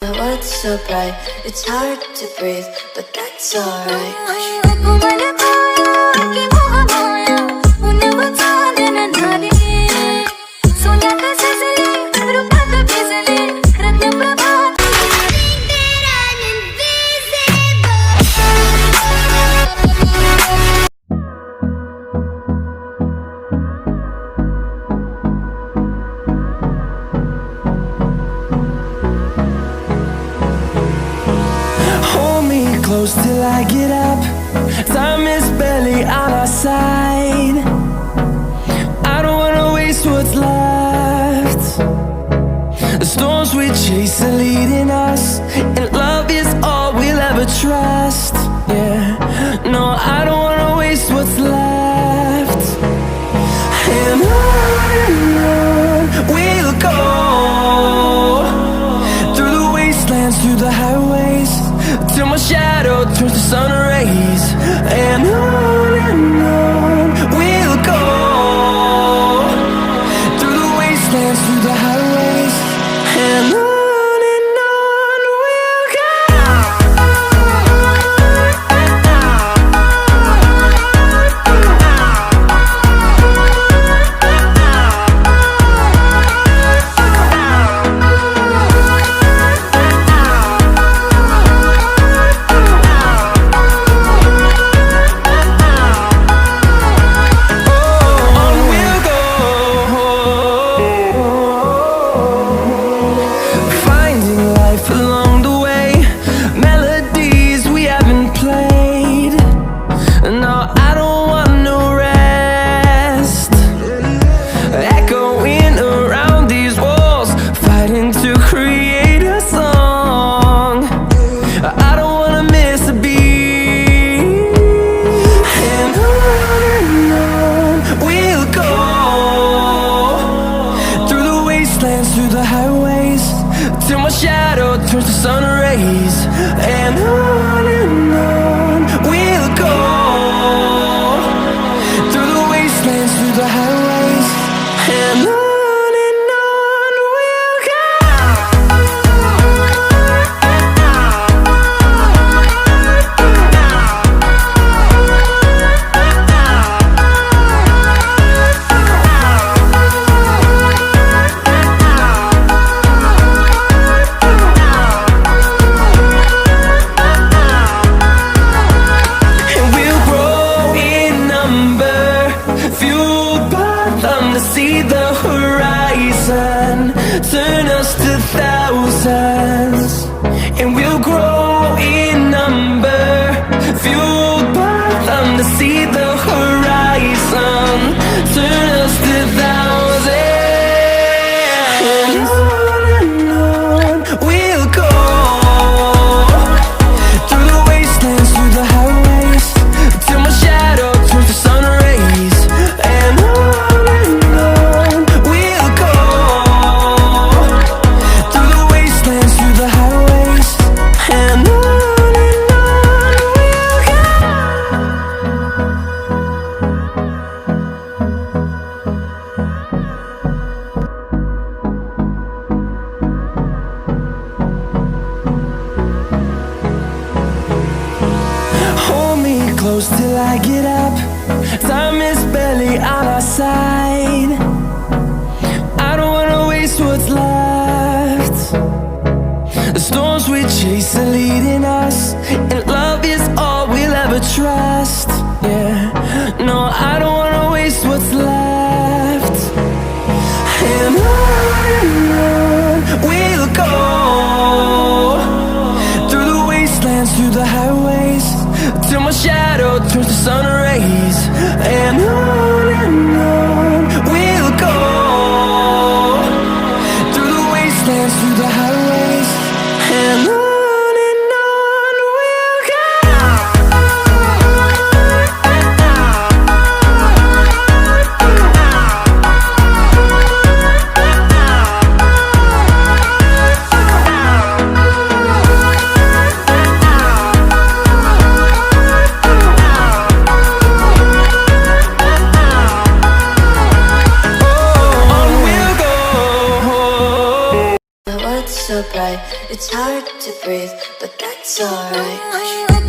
The world's so bright, it's hard to breathe, but that's alright. Close till I get up. Time is barely on our side. I don't wanna waste what's left. The storms we chase are leading us, and love is all we'll ever trust. Yeah, no, I don't wanna waste what's left. And on we'll go, through the wastelands, through the highways, till my shadow turns to sun rays. And on we'll go, through the wastelands, through the highways. And on we'll go. Through the highways, till my shadow turns to sun rays. And on we'll go, through the wastelands, through the highways. And on we'll go. See the horizon turn us to thousands, and we'll grow in number, fueled by them to see the horizon turn us to thousands. And on we'll go, through the wastelands, through the highways, till my shadow turns to sun rays. And close till I get up. Time is barely on our side. I don't wanna waste what's left. The storms we chase are leading us, and love is all we'll ever trust. Yeah, no, I don't wanna waste what's left. And on we'll go, through the wastelands, through the highways, till my shadow turns to sun rays. And on we'll go, through the wastelands, through the highways. And on we'll go. It's hard to breathe, but that's alright.